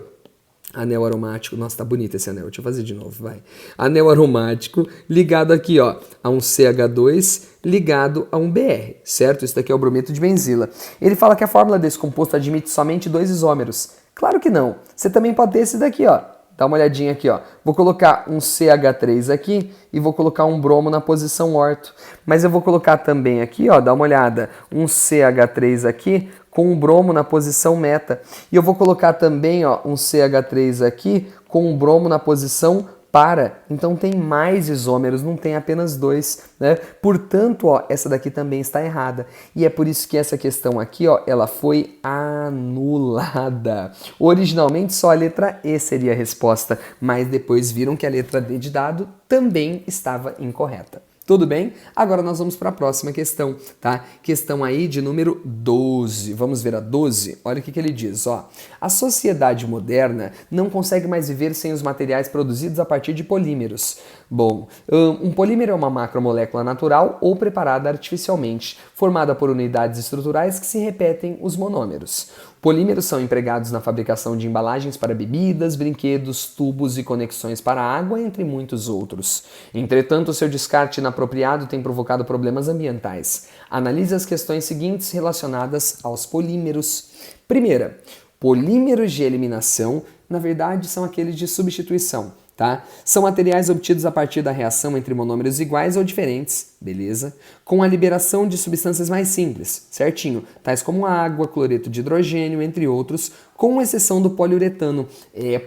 Anel aromático. Nossa, tá bonito esse anel. Deixa eu fazer de novo, vai. Anel aromático ligado aqui, ó, a um CH2 ligado a um Br, certo? Isso daqui é o brometo de benzila. Ele fala que a fórmula desse composto admite somente 2 isômeros. Claro que não. Você também pode ter esse daqui, ó. Dá uma olhadinha aqui, ó. Vou colocar um CH3 aqui e vou colocar um bromo na posição orto. Mas eu vou colocar também aqui, ó, dá uma olhada, um CH3 aqui com um bromo na posição meta. E eu vou colocar também, ó, um CH3 aqui com um bromo na posição para. Então tem mais isômeros, não tem apenas 2, né? Portanto, ó, essa daqui também está errada. E é por isso que essa questão aqui, ó, ela foi anulada. Originalmente só a letra E seria a resposta, mas depois viram que a letra D de dado também estava incorreta. Tudo bem? Agora nós vamos para a próxima questão, tá? Questão aí de número 12. Vamos ver a 12? Olha o que ele diz, ó. A sociedade moderna não consegue mais viver sem os materiais produzidos a partir de polímeros. Bom, um polímero é uma macromolécula natural ou preparada artificialmente, formada por unidades estruturais que se repetem os monômeros. Polímeros são empregados na fabricação de embalagens para bebidas, brinquedos, tubos e conexões para água, entre muitos outros. Entretanto, seu descarte inapropriado tem provocado problemas ambientais. Analise as questões seguintes relacionadas aos polímeros. Primeira, polímeros de eliminação, na verdade, são aqueles de substituição. Tá? São materiais obtidos a partir da reação entre monômeros iguais ou diferentes, beleza? Com a liberação de substâncias mais simples, certinho, tais como água, cloreto de hidrogênio, entre outros, com exceção do poliuretano.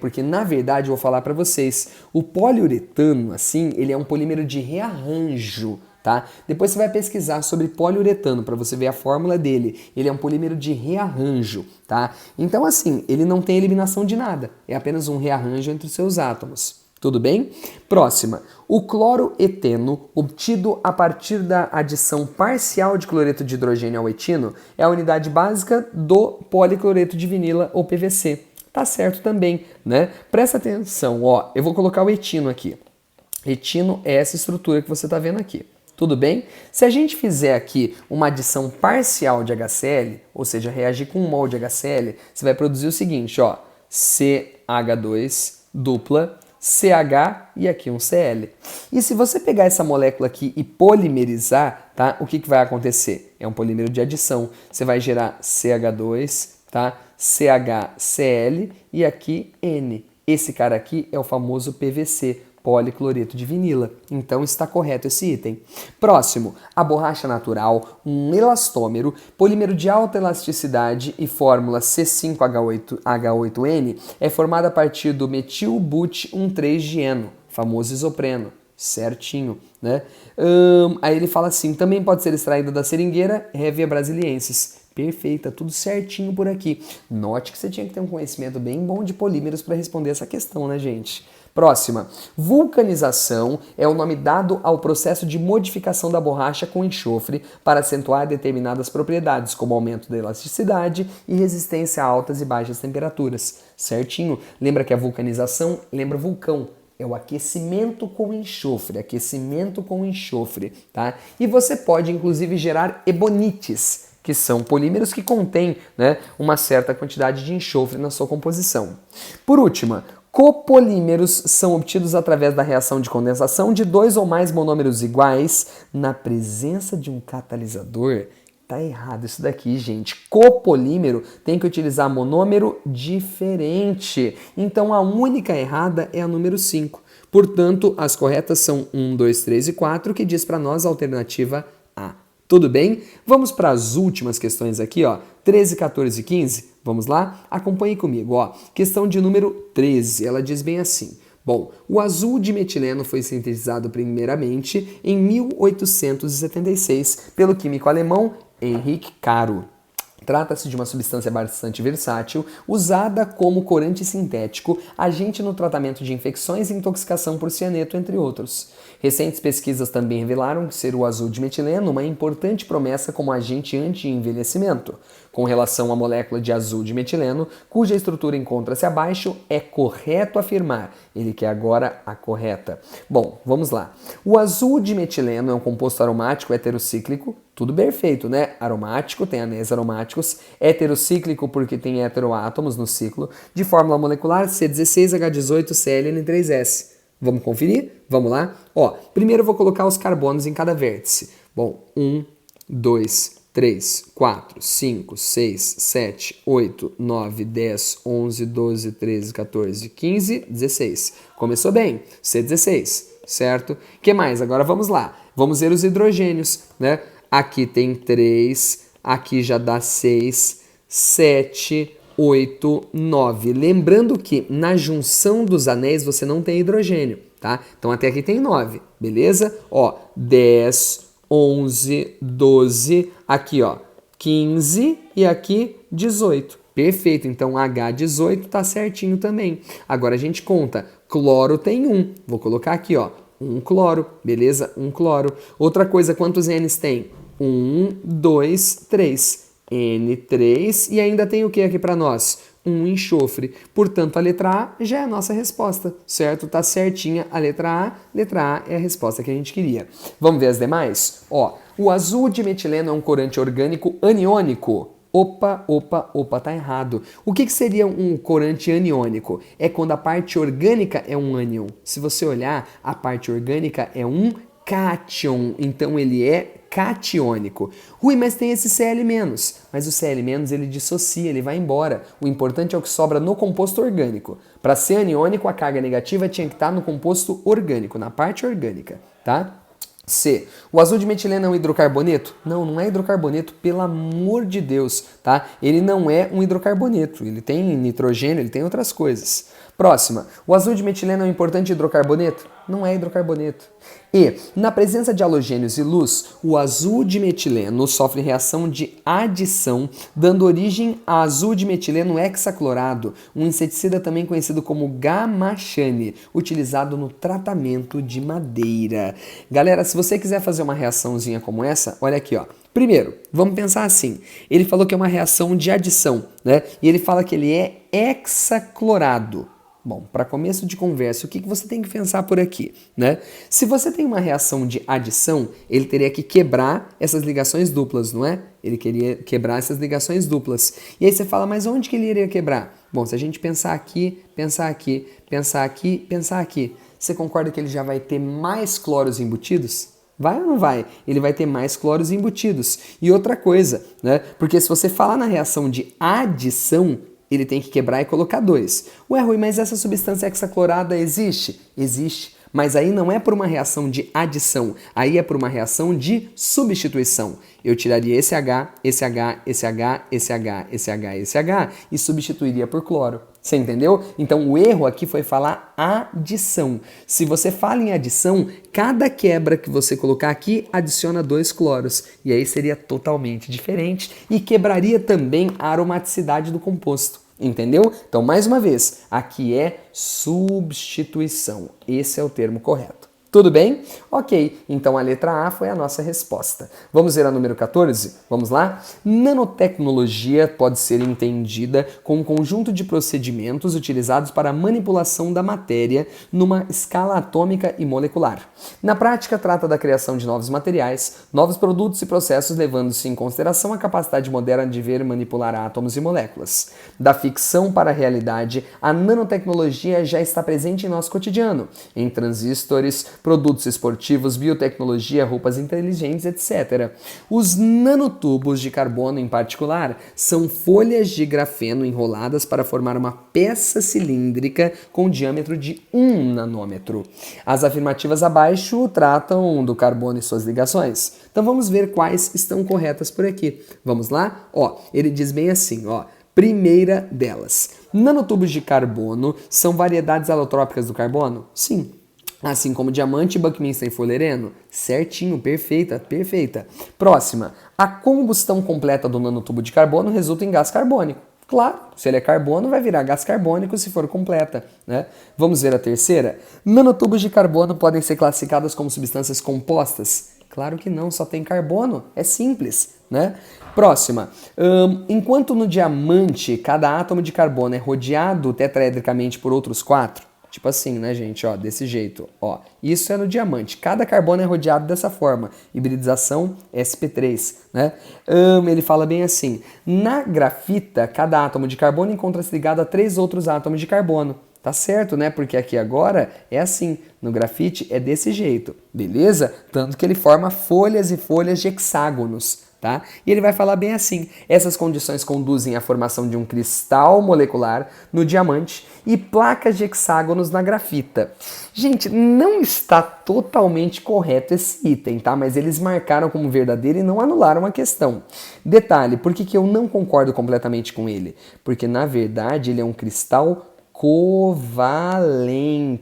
Porque na verdade eu vou falar para vocês, o poliuretano, assim, ele é um polímero de rearranjo. Tá? Depois você vai pesquisar sobre poliuretano para você ver a fórmula dele. Ele é um polímero de rearranjo, tá? Então assim, ele não tem eliminação de nada, é apenas um rearranjo entre os seus átomos. Tudo bem? Próxima. O cloroeteno, obtido a partir da adição parcial de cloreto de hidrogênio ao etino, é a unidade básica do policloreto de vinila ou PVC. Tá certo também, né? Presta atenção, ó, eu vou colocar o etino aqui. Etino é essa estrutura que você está vendo aqui. Tudo bem? Se a gente fizer aqui uma adição parcial de HCl, ou seja, reagir com 1 mol de HCl, você vai produzir o seguinte, ó, CH2 dupla, CH e aqui um Cl. E se você pegar essa molécula aqui e polimerizar, tá? O que vai acontecer? É um polímero de adição. Você vai gerar CH2, tá? CHCl e aqui N. Esse cara aqui é o famoso PVC, policloreto de vinila. Então está correto esse item. Próximo, a borracha natural, um elastômero, polímero de alta elasticidade e fórmula C5H8N, é formada a partir do metil-but-1,3-dieno, famoso isopreno. Certinho, né? Aí ele fala assim, também pode ser extraído da seringueira Hevea brasiliensis. Perfeita, tudo certinho por aqui. Note que você tinha que ter um conhecimento bem bom de polímeros para responder essa questão, né, gente? Próxima. Vulcanização é o nome dado ao processo de modificação da borracha com enxofre para acentuar determinadas propriedades, como aumento da elasticidade e resistência a altas e baixas temperaturas. Certinho? Lembra que a vulcanização lembra vulcão. É o aquecimento com enxofre, tá? E você pode, inclusive, gerar ebonites, que são polímeros que contêm, né, uma certa quantidade de enxofre na sua composição. Por último, copolímeros são obtidos através da reação de condensação de 2 ou mais monômeros iguais na presença de um catalisador. Tá errado isso daqui, gente. Copolímero tem que utilizar monômero diferente. Então a única errada é a número 5. Portanto, as corretas são 1, 2, 3 e 4, que diz para nós a alternativa A. Tudo bem? Vamos para as últimas questões aqui, ó. 13, 14 e 15. Vamos lá? Acompanhe comigo, ó. Questão de número 13. Ela diz bem assim. Bom, o azul de metileno foi sintetizado primeiramente em 1876 pelo químico alemão Henrique Caro. Trata-se de uma substância bastante versátil, usada como corante sintético, agente no tratamento de infecções e intoxicação por cianeto, entre outros. Recentes pesquisas também revelaram ser o azul de metileno uma importante promessa como agente anti-envelhecimento. Com relação à molécula de azul de metileno, cuja estrutura encontra-se abaixo, é correto afirmar. Ele quer agora a correta. Bom, vamos lá. O azul de metileno é um composto aromático heterocíclico. Tudo perfeito, né? Aromático, tem anéis aromáticos. Heterocíclico porque tem heteroátomos no ciclo. De fórmula molecular C16H18ClN3S. Vamos conferir? Vamos lá? Ó, primeiro eu vou colocar os carbonos em cada vértice. Bom, 1, 2, 3, 4, 5, 6, 7, 8, 9, 10, 11, 12, 13, 14, 15, 16. Começou bem. C16, certo? O que mais? Agora vamos lá. Vamos ver os hidrogênios, né? Aqui tem 3, aqui já dá 6, 7, 8, 9. Lembrando que na junção dos anéis você não tem hidrogênio, tá? Então até aqui tem 9, beleza? Ó, 10, 11, 12, aqui ó, 15 e aqui 18. Perfeito, então H18 tá certinho também. Agora a gente conta, cloro tem 1, vou colocar aqui ó, 1 cloro, beleza? 1 cloro. Outra coisa, quantos N's tem? 1, 2, 3. N3 e ainda tem o que aqui para nós? Um enxofre. Portanto, a letra A já é a nossa resposta, certo? Tá certinha a letra A. Letra A é a resposta que a gente queria. Vamos ver as demais? Ó, o azul de metileno é um corante orgânico aniônico. Opa, tá errado. O que seria um corante aniônico? É quando a parte orgânica é um ânion. Se você olhar, a parte orgânica é um cátion, então ele é catiônico. Rui, mas tem esse Cl-, mas o Cl- ele dissocia, ele vai embora. O importante é o que sobra no composto orgânico. Para ser aniônico, a carga negativa tinha que estar no composto orgânico, na parte orgânica, tá? C. O azul de metileno é um hidrocarboneto? Não, não é hidrocarboneto, pelo amor de Deus, tá? Ele não é um hidrocarboneto, ele tem nitrogênio, ele tem outras coisas. Próxima. O azul de metileno é um importante hidrocarboneto? Não é hidrocarboneto. E, na presença de halogênios e luz, o azul de metileno sofre reação de adição, dando origem a azul de metileno hexaclorado, um inseticida também conhecido como gamachane, utilizado no tratamento de madeira. Galera, se você quiser fazer uma reaçãozinha como essa, olha aqui, ó. Primeiro, vamos pensar assim. Ele falou que é uma reação de adição, né? E ele fala que ele é hexaclorado. Bom, para começo de conversa, o que você tem que pensar por aqui, né? Se você tem uma reação de adição, ele teria que quebrar essas ligações duplas, não é? Ele queria quebrar essas ligações duplas. E aí você fala, mas onde que ele iria quebrar? Bom, se a gente pensar aqui, pensar aqui, pensar aqui, pensar aqui, você concorda que ele já vai ter mais cloros embutidos? Vai ou não vai? Ele vai ter mais cloros embutidos. E outra coisa, né? Porque se você falar na reação de adição, ele tem que quebrar e colocar 2. Ué, Rui, mas essa substância hexaclorada existe? Existe. Mas aí não é por uma reação de adição, aí é por uma reação de substituição. Eu tiraria esse H, esse H, esse H, esse H, esse H, esse H e substituiria por cloro. Você entendeu? Então o erro aqui foi falar adição. Se você fala em adição, cada quebra que você colocar aqui adiciona 2 cloros. E aí seria totalmente diferente e quebraria também a aromaticidade do composto. Entendeu? Então, mais uma vez, aqui é substituição. Esse é o termo correto. Tudo bem? Ok, então a letra A foi a nossa resposta. Vamos ver a número 14? Vamos lá? Nanotecnologia pode ser entendida como um conjunto de procedimentos utilizados para a manipulação da matéria numa escala atômica e molecular. Na prática, trata da criação de novos materiais, novos produtos e processos, levando-se em consideração a capacidade moderna de ver e manipular átomos e moléculas. Da ficção para a realidade, a nanotecnologia já está presente em nosso cotidiano, em transistores, produtos esportivos, biotecnologia, roupas inteligentes, etc. Os nanotubos de carbono, em particular, são folhas de grafeno enroladas para formar uma peça cilíndrica com diâmetro de 1 nanômetro. As afirmativas abaixo tratam do carbono e suas ligações. Então vamos ver quais estão corretas por aqui. Vamos lá? Ó, ele diz bem assim, ó. Primeira delas. Nanotubos de carbono são variedades alotrópicas do carbono? Sim. Assim como diamante, Buckminster e fullereno? Certinho, perfeita, perfeita. Próxima. A combustão completa do nanotubo de carbono resulta em gás carbônico. Claro, se ele é carbono, vai virar gás carbônico se for completa, né? Vamos ver a terceira. Nanotubos de carbono podem ser classificados como substâncias compostas? Claro que não, só tem carbono. É simples, né? Próxima. Enquanto no diamante, cada átomo de carbono é rodeado tetraedricamente por outros 4, tipo assim, né, gente? Ó, desse jeito. Ó, isso é no diamante. Cada carbono é rodeado dessa forma. Hibridização sp3, né? Ele fala bem assim. Na grafita, cada átomo de carbono encontra-se ligado a 3 outros átomos de carbono. Tá certo, né? Porque aqui agora é assim. No grafite é desse jeito, beleza? Tanto que ele forma folhas e folhas de hexágonos. Tá? E ele vai falar bem assim, essas condições conduzem à formação de um cristal molecular no diamante e placas de hexágonos na grafita. Gente, não está totalmente correto esse item, tá? Mas eles marcaram como verdadeiro e não anularam a questão. Detalhe, por que eu não concordo completamente com ele? Porque, na verdade, ele é um cristal covalente.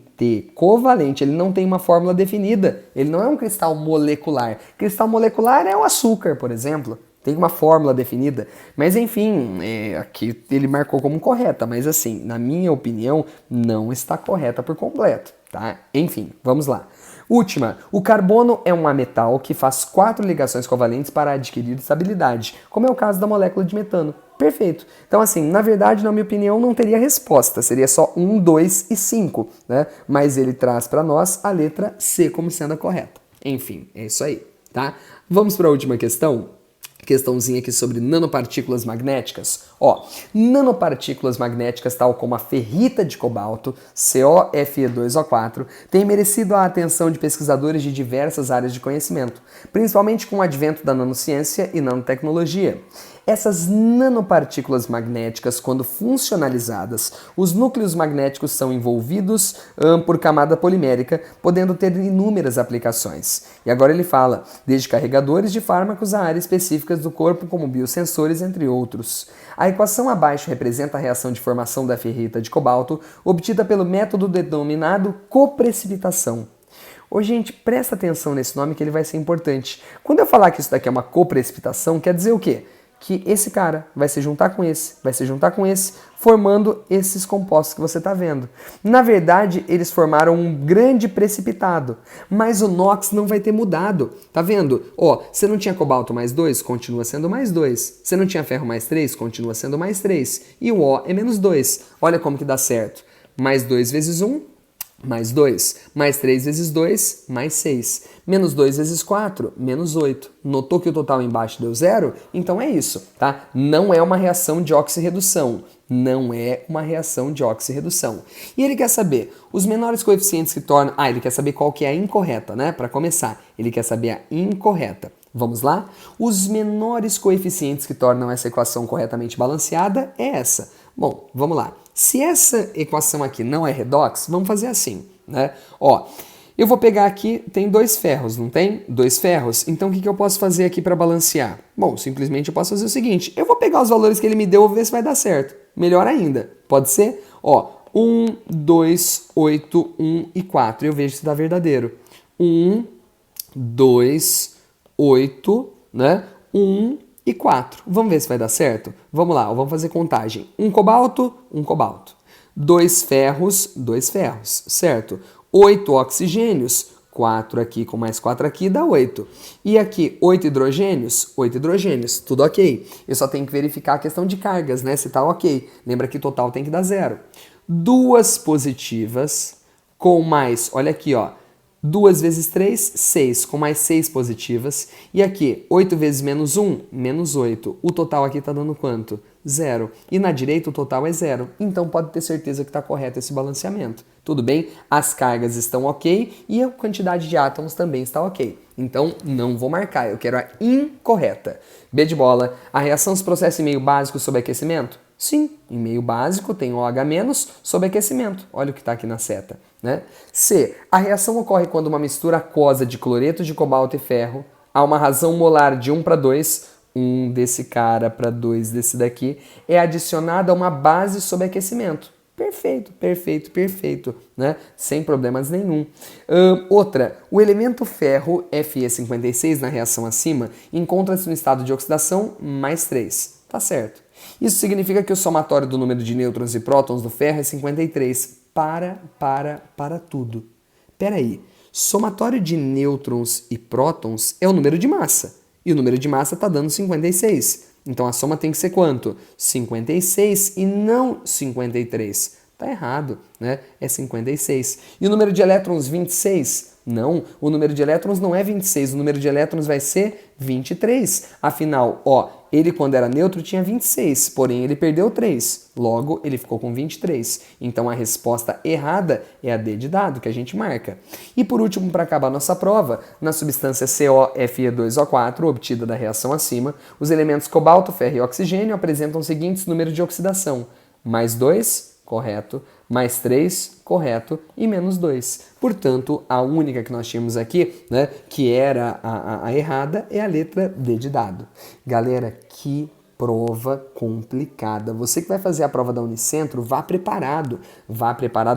Covalente, ele não tem uma fórmula definida. Ele não é um cristal molecular. Cristal molecular é o açúcar, por exemplo. Tem uma fórmula definida. Mas enfim, aqui ele marcou como correta. Mas assim, na minha opinião, não está correta por completo. Tá? Enfim, vamos lá. Última, o carbono é um ametal que faz 4 ligações covalentes para adquirir estabilidade, como é o caso da molécula de metano. Perfeito. Então, assim, na verdade, na minha opinião, não teria resposta. Seria só 1, 2 e 5, né? Mas ele traz para nós a letra C como sendo a correta. Enfim, é isso aí, tá? Vamos para a última questão? Questãozinha aqui sobre nanopartículas magnéticas. Ó, nanopartículas magnéticas, tal como a ferrita de cobalto, COFe2O4, têm merecido a atenção de pesquisadores de diversas áreas de conhecimento, principalmente com o advento da nanociência e nanotecnologia. Essas nanopartículas magnéticas, quando funcionalizadas, os núcleos magnéticos são envolvidos por camada polimérica, podendo ter inúmeras aplicações. E agora ele fala, desde carregadores de fármacos a áreas específicas do corpo, como biosensores, entre outros. A equação abaixo representa a reação de formação da ferrita de cobalto, obtida pelo método denominado coprecipitação. Ô, gente, presta atenção nesse nome que ele vai ser importante. Quando eu falar que isso daqui é uma coprecipitação, quer dizer o quê? Que esse cara vai se juntar com esse, vai se juntar com esse, formando esses compostos que você está vendo. Na verdade, eles formaram um grande precipitado, mas o NOx não vai ter mudado. Tá vendo? Ó, você não tinha cobalto mais 2, continua sendo mais 2. Você não tinha ferro mais 3, continua sendo mais 3. E o O é menos 2. Olha como que dá certo. Mais 2 vezes 1, mais 2. Mais 3 vezes 2, mais 6. Menos 2 vezes 4, menos 8. Notou que o total embaixo deu 0? Então é isso, tá? Não é uma reação de oxirredução. Não é uma reação de oxirredução. E ele quer saber os menores coeficientes que tornam... Ah, ele quer saber qual que é a incorreta, né? Para começar, ele quer saber a incorreta. Vamos lá? Os menores coeficientes que tornam essa equação corretamente balanceada é essa. Bom, vamos lá. Se essa equação aqui não é redox, vamos fazer assim, né? Ó, eu vou pegar aqui, tem 2 ferros, não tem? 2 ferros. Então o que eu posso fazer aqui para balancear? Bom, simplesmente eu posso fazer o seguinte, eu vou pegar os valores que ele me deu e ver se vai dar certo. Melhor ainda, pode ser? Ó, 1, 2, 8, 1 e 4. Eu vejo se dá verdadeiro. 1, 2, 8, né? 1 e 4. Vamos ver se vai dar certo? Vamos lá, vamos fazer contagem. 1 cobalto, 1 cobalto. 2 ferros, 2 ferros, certo? 8 oxigênios, 4 aqui com mais 4 aqui dá 8. E aqui 8 hidrogênios, 8 hidrogênios, tudo ok. Eu só tenho que verificar a questão de cargas, né? Se tá ok. Lembra que total tem que dar 0. 2 positivas com mais, olha aqui, ó. 2 vezes 3, 6, com mais 6 positivas. E aqui, 8 vezes menos 1, menos 8. O total aqui está dando quanto? 0. E na direita o total é 0. Então pode ter certeza que está correto esse balanceamento. Tudo bem? As cargas estão ok e a quantidade de átomos também está ok. Então não vou marcar, eu quero a incorreta. B de bola, a reação se processa em meio básico sob aquecimento? Sim, em meio básico tem OH- sob aquecimento. Olha o que está aqui na seta. Né? C. A reação ocorre quando uma mistura aquosa de cloreto de cobalto e ferro, a uma razão molar de 1 para 2, 1 desse cara para 2 desse daqui, é adicionada a uma base sob aquecimento. Perfeito, perfeito, perfeito, né? Sem problemas nenhum. Outra, o elemento ferro Fe56 na reação acima encontra-se no estado de oxidação mais 3. Tá certo. Isso significa que o somatório do número de nêutrons e prótons do ferro é 53. Para tudo. Peraí, somatório de nêutrons e prótons é o número de massa. E o número de massa está dando 56. Então a soma tem que ser quanto? 56 e não 53. Tá errado, né? É 56. E o número de elétrons 26? Não, o número de elétrons não é 26, o número de elétrons vai ser 23. Afinal, ó, ele quando era neutro tinha 26, porém ele perdeu 3. Logo, ele ficou com 23. Então a resposta errada é a D de dado, que a gente marca. E por último, para acabar nossa prova, na substância CoFe2O4, obtida da reação acima, os elementos cobalto, ferro e oxigênio apresentam os seguintes números de oxidação. Mais 2, correto. Mais 3, correto, e menos 2. Portanto, a única que nós tínhamos aqui, né, que era a errada, é a letra D de dado. Galera, que prova complicada. Você que vai fazer a prova da Unicentro, vá preparado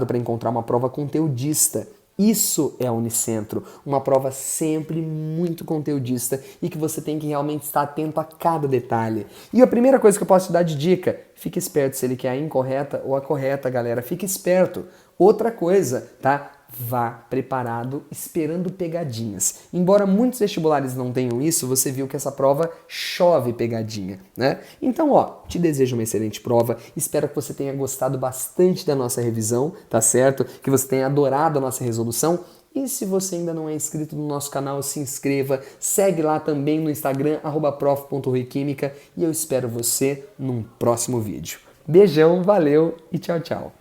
para encontrar uma prova conteudista. Isso é a Unicentro, uma prova sempre muito conteudista e que você tem que realmente estar atento a cada detalhe. E a primeira coisa que eu posso te dar de dica, fique esperto se ele quer a incorreta ou a correta, galera. Fique esperto. Outra coisa, tá? Vá preparado, esperando pegadinhas. Embora muitos vestibulares não tenham isso, você viu que essa prova chove pegadinha, né? Então, ó, te desejo uma excelente prova. Espero que você tenha gostado bastante da nossa revisão, tá certo? Que você tenha adorado a nossa resolução. E se você ainda não é inscrito no nosso canal, se inscreva. Segue lá também no Instagram, @prof.ruiquímica. E eu espero você num próximo vídeo. Beijão, valeu e tchau, tchau.